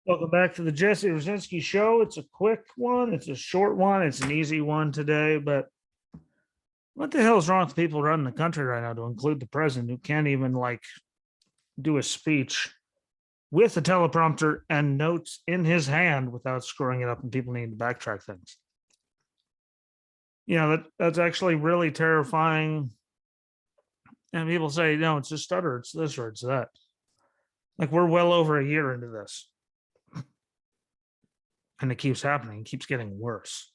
Welcome back to the Jesse Rucinski show. It's a quick one. It's a short one. It's an easy one today. But what the hell is wrong with people running the country right now, to include the president, who can't even do a speech with a teleprompter and notes in his hand without screwing it up, and people need to backtrack things. That's actually really terrifying. And people say, no, it's a stutter, it's this or it's that. Like, we're well over a year into this. And it keeps happening, it keeps getting worse.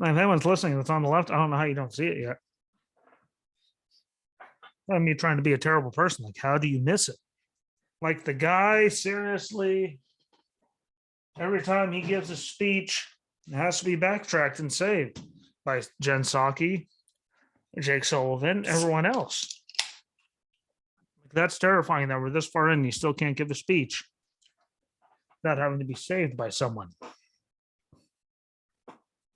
If anyone's listening that's on the left, I don't know how you don't see it yet. I mean, trying to be a terrible person. Like, how do you miss it? Like, the guy, seriously, every time he gives a speech, it has to be backtracked and saved by Jen Psaki, Jake Sullivan, everyone else. That's terrifying that we're this far in, you still can't give a speech without having to be saved by someone.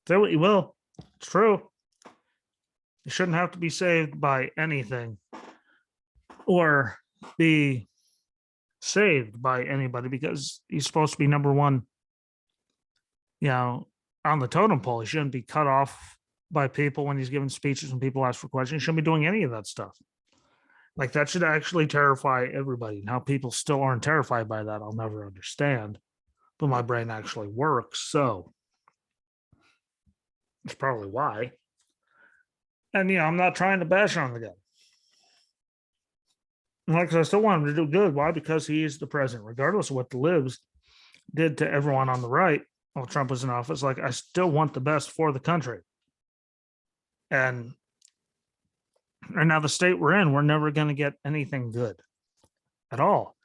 Say what you will, it's true. You shouldn't have to be saved by anything or be saved by anybody, because he's supposed to be number one, on the totem pole. He shouldn't be cut off by people when he's giving speeches and people ask for questions. He shouldn't be doing any of that stuff. Like, that should actually terrify everybody. And how people still aren't terrified by that, I'll never understand. But my brain actually works, so that's probably why. And I'm not trying to bash on the guy. Like, I still want him to do good. Why? Because he is the president, regardless of what the libs did to everyone on the right while Trump was in office. Like, I still want the best for the country. And now the state we're in, we're never going to get anything good at all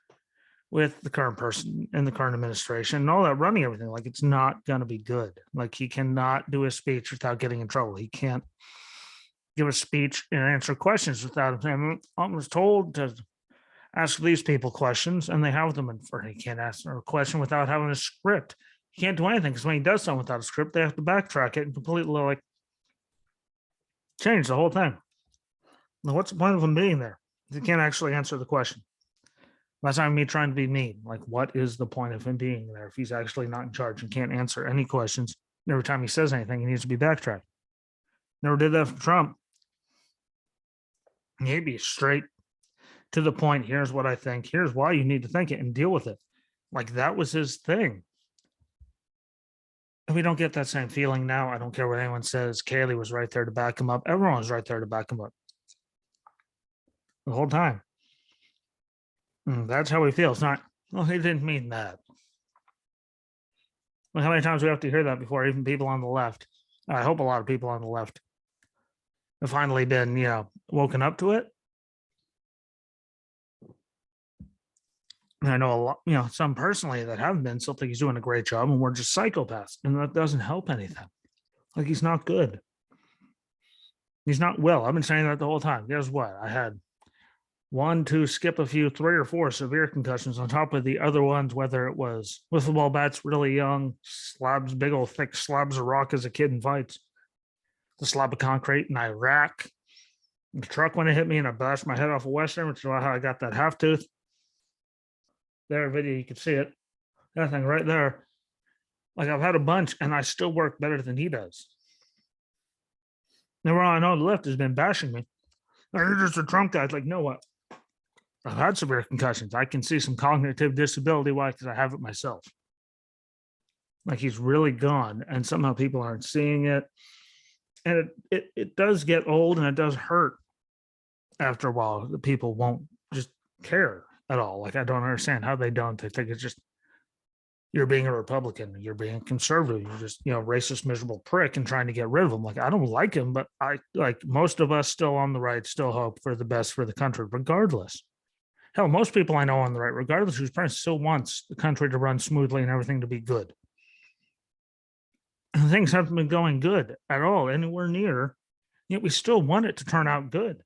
with the current person in the current administration and all that running everything. Like, it's not going to be good. Like, he cannot do a speech without getting in trouble. He can't give a speech and answer questions without him. I was told to ask these people questions, and they have them in front. He can't answer a question without having a script. He can't do anything, because when he does something without a script, they have to backtrack it and completely change the whole thing. Now, what's the point of him being there? He can't actually answer the question. That's not me trying to be mean. Like, what is the point of him being there if he's actually not in charge and can't answer any questions? And every time he says anything, he needs to be backtracked. Never did that for Trump. He'd be straight to the point. Here's what I think. Here's why you need to think it and deal with it. Like, that was his thing. And we don't get that same feeling now. I don't care what anyone says. Kaylee was right there to back him up. Everyone was right there to back him up the whole time. That's how we feel. It's not, well, he didn't mean that. Well, how many times do we have to hear that before even people on the left? I hope a lot of people on the left have finally been, woken up to it. And I know a lot, some personally that haven't been, still think he's doing a great job, and we're just psychopaths. And that doesn't help anything. Like, he's not good. He's not well. I've been saying that the whole time. Guess what? I had 1, 2, skip a few, 3 or 4 severe concussions on top of the other ones, whether it was wiffle ball bats really young, slabs, big old thick slabs of rock as a kid in fights, the slab of concrete in Iraq, the truck when it hit me and I bashed my head off a Western, which is how I got that half tooth. There, video, you can see it. That thing right there. Like, I've had a bunch, and I still work better than he does. Everyone I know on the left has been bashing me. You're just a Trump guy. It's like, no, what? I've had severe concussions. I can see some cognitive disability. Why? Because I have it myself. Like, he's really gone, and somehow people aren't seeing it. And it does get old, and it does hurt after a while. The people won't just care at all. Like, I don't understand how they don't. They think it's just, you're being a Republican, you're being conservative, you're just, racist, miserable prick, and trying to get rid of him. Like, I don't like him, but I, like most of us still on the right, still hope for the best for the country, regardless. Hell, most people I know on the right, regardless who's president, still wants the country to run smoothly and everything to be good. And things haven't been going good at all, anywhere near, yet we still want it to turn out good.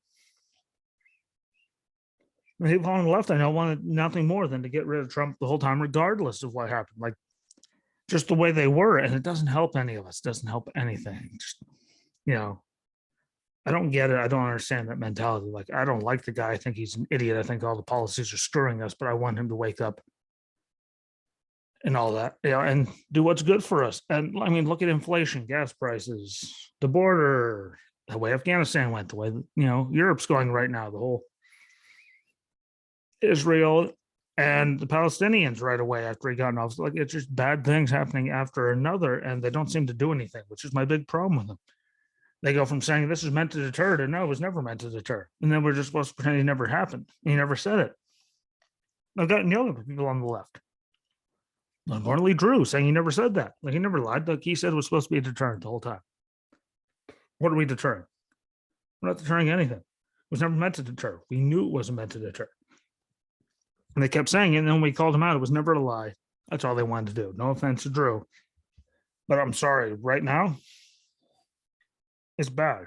People on the left, I know, wanted nothing more than to get rid of Trump the whole time, regardless of what happened. Like, just the way they were. And it doesn't help any of us. It doesn't help anything. Just, I don't get it. I don't understand that mentality. Like, I don't like the guy. I think he's an idiot. I think all the policies are screwing us, but I want him to wake up and all that, and do what's good for us. And I mean, look at inflation, gas prices, the border, the way Afghanistan went, the way Europe's going right now, the whole Israel and the Palestinians right away after he got in office. Like, it's just bad things happening after another, and they don't seem to do anything, which is my big problem with them. They go from saying this is meant to deter to no, it was never meant to deter. And then we're just supposed to pretend it never happened. He never said it. I've gotten yelled at by people on the left. Like Marley Drew saying he never said that. Like, he never lied. Like, he said it was supposed to be a deterrent the whole time. What are we deterring? We're not deterring anything. It was never meant to deter. We knew it wasn't meant to deter. And they kept saying it, and then we called him out. It was never a lie. That's all they wanted to do. No offense to Drew. But I'm sorry, right now, it's bad.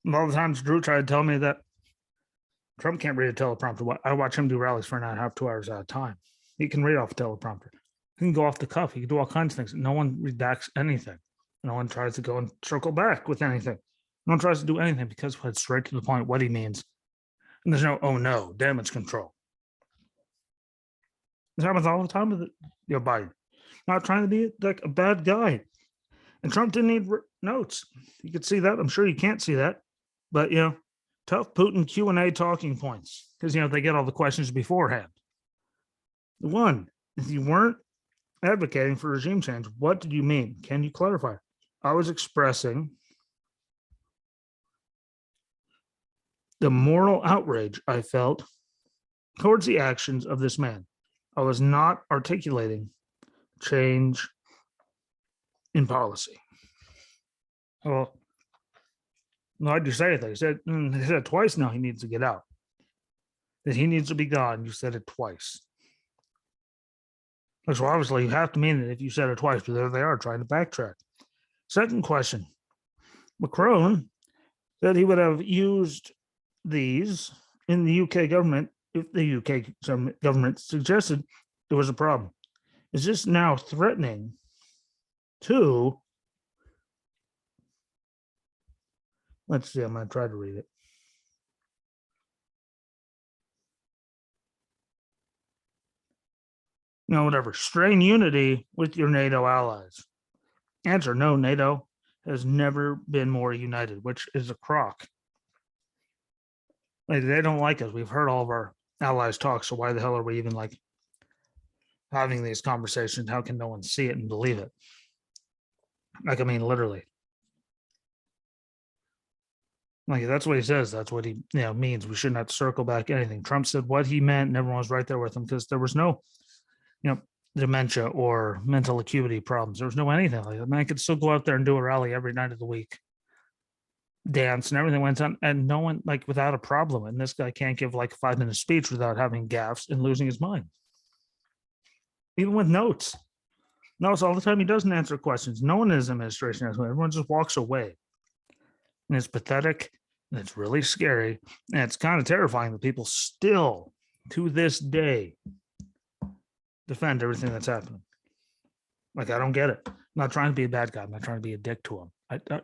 And all the times Drew tried to tell me that Trump can't read a teleprompter. I watch him do rallies for an hour and a half, 2 hours at a time. He can read off a teleprompter. He can go off the cuff. He can do all kinds of things. No one redacts anything. No one tries to go and circle back with anything. No one tries to do anything because it's straight to the point what he means. And there's no, oh no, damage control. This happens all the time with Biden. Not trying to be like a bad guy. And Trump didn't need notes. You could see that. I'm sure you can't see that. But, tough Putin Q&A talking points. Because, they get all the questions beforehand. One, if you weren't advocating for regime change, what did you mean? Can you clarify? I was expressing the moral outrage I felt towards the actions of this man. I was not articulating change in policy. Well, why'd you say it? They said twice now he needs to get out. That he needs to be gone. You said it twice. So obviously you have to mean it if you said it twice, but there they are trying to backtrack. Second question. Macron said he would have used these in the UK government if the UK government suggested there was a problem. Is this now threatening to, let's see, I'm going to try to read it. Whatever, strain unity with your NATO allies? Answer, no, NATO has never been more united, which is a crock. Like, they don't like us. We've heard all of our allies talk, so why the hell are we even having these conversations? How can no one see it and believe it? Like, I mean, literally. Like, that's what he says. That's what he means. We shouldn't have to circle back anything. Trump said what he meant, and everyone was right there with him because there was no, dementia or mental acuity problems. There was no anything like that. Man could still go out there and do a rally every night of the week, dance and everything went on, and no one without a problem. And this guy can't give a 5-minute speech without having gaffes and losing his mind, even with notes. Notes all the time. He doesn't answer questions. No one in his administration has. Everyone just walks away, and it's pathetic, and it's really scary, and it's kind of terrifying that people still, to this day, defend everything that's happening. I don't get it. I'm not trying to be a bad guy. I'm not trying to be a dick to him.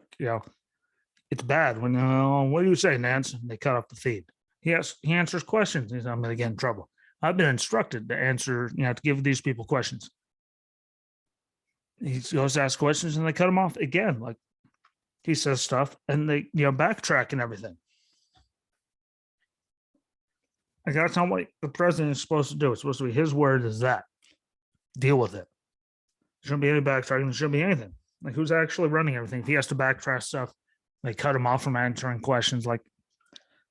It's bad when, what do you say, Nance? And they cut off the feed. He answers questions. He's, I'm going to get in trouble. I've been instructed to answer, to give these people questions. He goes to ask questions and they cut him off again. He says stuff and they, backtrack and everything. That's not what the president is supposed to do. It's supposed to be his word is that. Deal with it. There shouldn't be any backtracking. There shouldn't be anything. Who's actually running everything? If he has to backtrack stuff, they cut him off from answering questions.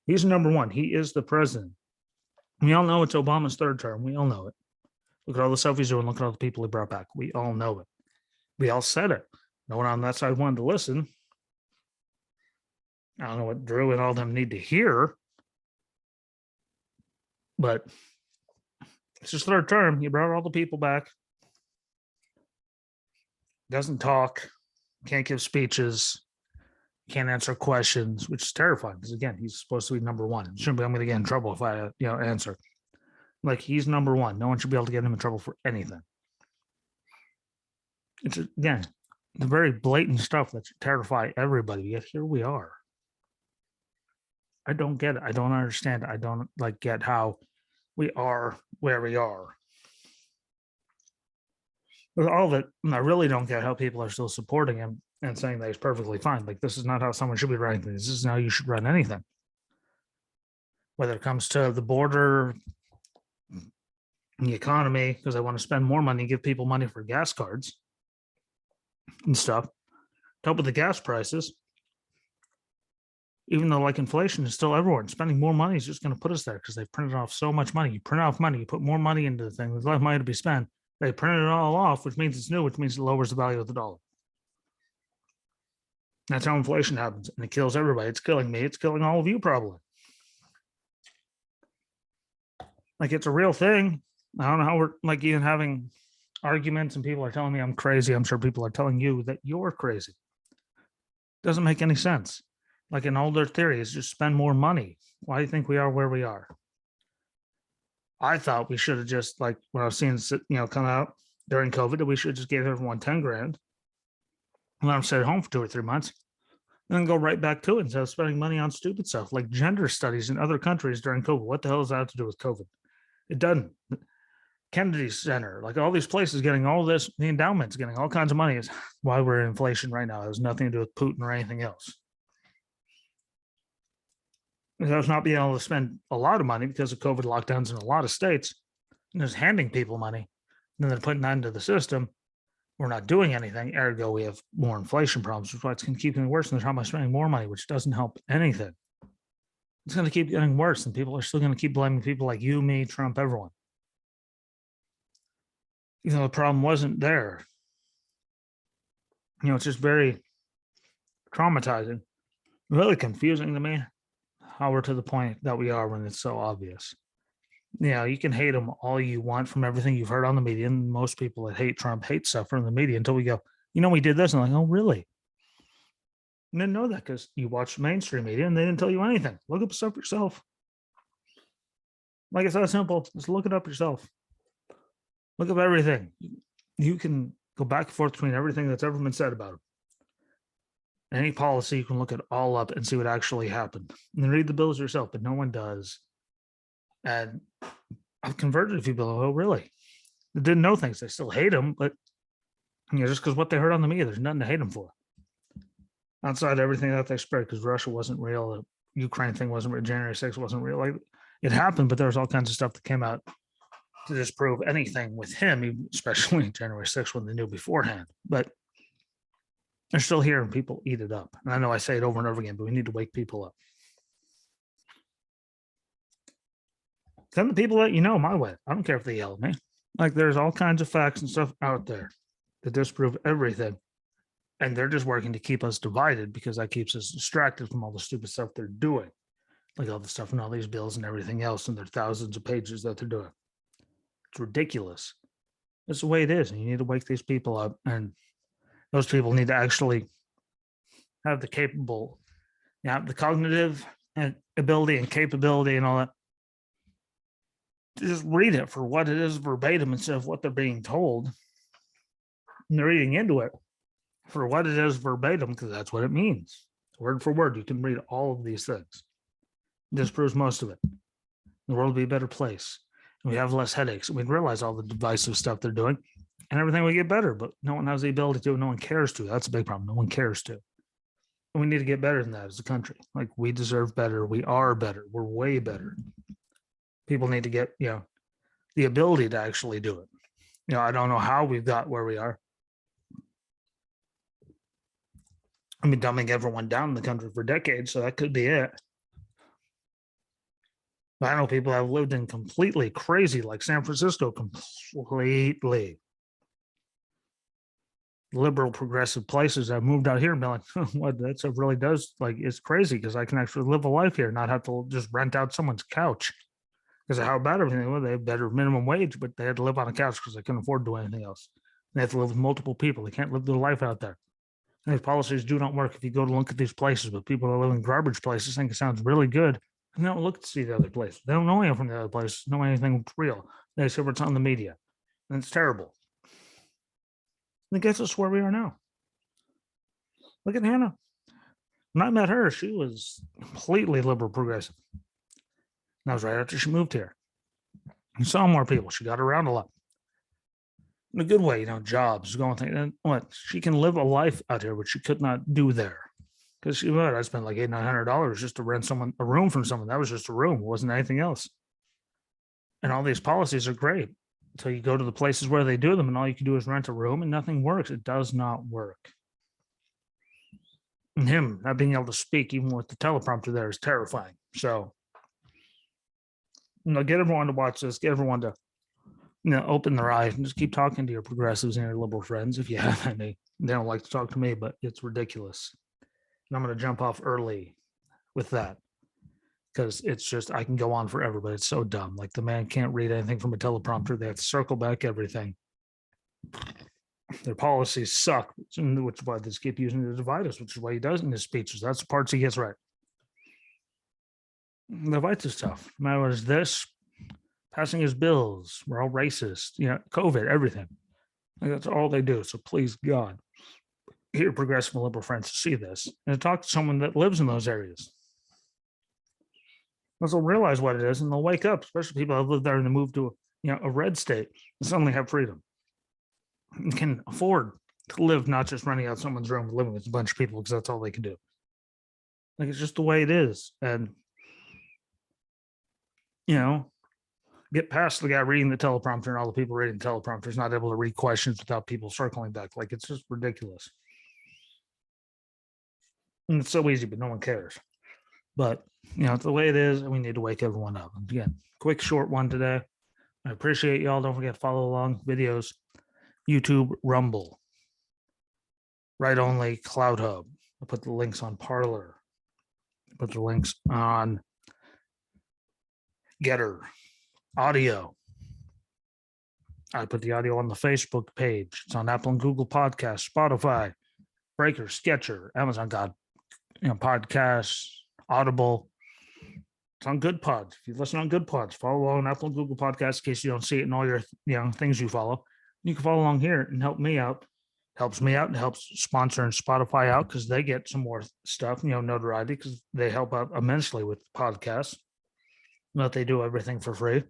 He's number one. He is the president. We all know it's Obama's third term. We all know it. Look at all the stuff he's doing. Look at all the people he brought back. We all know it. We all said it. No one on that side wanted to listen. I don't know what Drew and all them need to hear, but it's his third term. He brought all the people back. Doesn't talk. Can't give speeches. Can't answer questions, which is terrifying because again, he's supposed to be number one. Shouldn't be. I'm going to get in trouble if I, answer. He's number one. No one should be able to get him in trouble for anything. It's again, the very blatant stuff that should terrify everybody. Yet here we are. I don't get it. I don't understand it. I don't get how we are where we are. With all of it, I really don't get how people are still supporting him and saying that he's perfectly fine. Like, this is not how someone should be running things. This is how you should run anything. Whether it comes to the border, the economy, because I want to spend more money, give people money for gas cards and stuff to help with the gas prices. Even though like inflation is still everywhere, and spending more money is just going to put us there because they've printed off so much money. You print off money, you put more money into the thing, there's less money to be spent. They print it all off, which means it's new, which means it lowers the value of the dollar. That's how inflation happens, and it kills everybody. It's killing me. It's killing all of you, probably. Like, it's a real thing. I don't know how we're like even having arguments and people are telling me I'm crazy. I'm sure people are telling you that you're crazy. Doesn't make any sense. Like, an older theory is just spend more money. Why do you think we are where we are? I thought we should have just, like, when I was seeing, come out during COVID, that we should just give everyone 10 grand and let them stay at home for 2 or 3 months and then go right back to it instead of spending money on stupid stuff like gender studies in other countries during COVID. What the hell does that have to do with COVID? It doesn't. Kennedy Center, like all these places getting all this, the endowments getting all kinds of money is why we're in inflation right now. It has nothing to do with Putin or anything else. Because not being able to spend a lot of money because of COVID lockdowns in a lot of states, and just handing people money, and then they're putting that into the system. We're not doing anything. Ergo, we have more inflation problems, which is why it's going to keep getting worse. And they're talking about spending more money, which doesn't help anything. It's going to keep getting worse, and people are still going to keep blaming people like you, me, Trump, everyone. Even though the problem wasn't there. It's just very traumatizing, really confusing to me how we're to the point that we are when it's so obvious. You can hate them all you want from everything you've heard on the media. And most people that hate Trump hate stuff from the media until we go, we did this. And like, oh, really? You didn't know that because you watched mainstream media and they didn't tell you anything. Look up stuff yourself. Like, it's that simple. Just look it up yourself. Look up everything. You can go back and forth between everything that's ever been said about him. Any policy, you can look it all up and see what actually happened. And then read the bills yourself, but no one does. And I've converted a few people. Oh, really? They didn't know things. They still hate him, but just because what they heard on the media, there's nothing to hate him for. Outside everything that they spread, because Russia wasn't real, the Ukraine thing wasn't real, January 6th wasn't real. Like, it happened, but there was all kinds of stuff that came out to disprove anything with him, especially January 6th when they knew beforehand. But they're still here and people eat it up. And I know I say it over and over again, but we need to wake people up. Send the people that my way. I don't care if they yell at me. Like, there's all kinds of facts and stuff out there that disprove everything. And they're just working to keep us divided because that keeps us distracted from all the stupid stuff they're doing. Like all the stuff in all these bills and everything else, and their thousands of pages that they're doing. It's ridiculous. That's the way it is. And you need to wake these people up. And those people need to actually have the the cognitive ability and capability and all that. Just read it for what it is verbatim instead of what they're being told. And they're reading into it for what it is verbatim because that's what it means. Word for word, you can read all of these things. This proves most of it. The world will be a better place. We have less headaches. We realize all the divisive stuff they're doing and everything will get better, but no one has the ability to, no one cares to. That's a big problem. No one cares to. And we need to get better than that as a country. Like, we deserve better. We are better. We're way better. People need to get, the ability to actually do it. I don't know how we've got where we are. I mean, dumbing everyone down in the country for decades, so that could be it. But I know people have lived in completely crazy, like San Francisco, completely liberal, progressive places. I've moved out here and been like, what that stuff really does, like, it's crazy because I can actually live a life here, not have to just rent out someone's couch. Because of how bad everything was. They had better minimum wage, but they had to live on a couch because they couldn't afford to do anything else. They have to live with multiple people. They can't live their life out there. And these policies do not work if you go to look at these places, but people that live in garbage places think it sounds really good. And they don't look to see the other place. They don't know anything from the other place, know anything real. They say what's on the media. And it's terrible. And it gets us where we are now. Look at Hannah. When I met her, she was completely liberal progressive. And that was right after she moved here. You saw more people. She got around a lot. in a good way, jobs, going things. And what she can live a life out here, which she could not do there. Because she would, I spent like $800-900 just to rent someone a room from someone. That was just a room, it wasn't anything else. And all these policies are great until you go to the places where they do them, and all you can do is rent a room, and nothing works. It does not work. And him not being able to speak, even with the teleprompter there, is terrifying. So, get everyone to watch this. Get everyone to open their eyes and just keep talking to your progressives and your liberal friends if you have any. They don't like to talk to me, but it's ridiculous. And I'm going to jump off early with that because it's just, I can go on forever, but it's so dumb. Like, the man can't read anything from a teleprompter. They have to circle back everything. Their policies suck, which is why they keep using it to divide us, which is why he does in his speeches. That's the parts he gets right. The whites is tough. No matter what is this, passing his bills, we're all racist, COVID, everything. Like, that's all they do. So please, God, get your progressive and liberal friends to see this and to talk to someone that lives in those areas. Because they'll realize what it is and they'll wake up, especially people that live there and they move to a red state and suddenly have freedom and can afford to live, not just running out someone's room and living with a bunch of people because that's all they can do. Like, it's just the way it is. And, get past the guy reading the teleprompter and all the people reading the teleprompters not able to read questions without people circling back. Like, it's just ridiculous. And it's so easy, but no one cares. But, it's the way it is, and we need to wake everyone up. And again, quick, short one today. I appreciate y'all. Don't forget to follow along videos, YouTube, Rumble, Right Only, Cloud Hub. I'll put the links on Parler. I'll put the links on Getter, audio. I put the audio on the Facebook page. It's on Apple and Google Podcasts, Spotify, Breaker, Sketcher, Amazon God, podcasts, Audible. It's on Good Pods. If you listen on Good Pods, follow along on Apple and Google Podcasts in case you don't see it in all your things you follow. You can follow along here and help me out. Helps me out and helps sponsor and Spotify out because they get some more stuff, notoriety, because they help out immensely with podcasts. But they do everything for free.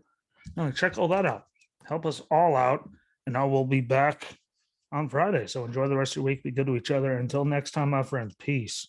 Check all that out. Help us all out. And I will be back on Friday. So enjoy the rest of your week. Be good to each other. Until next time, my friends. Peace.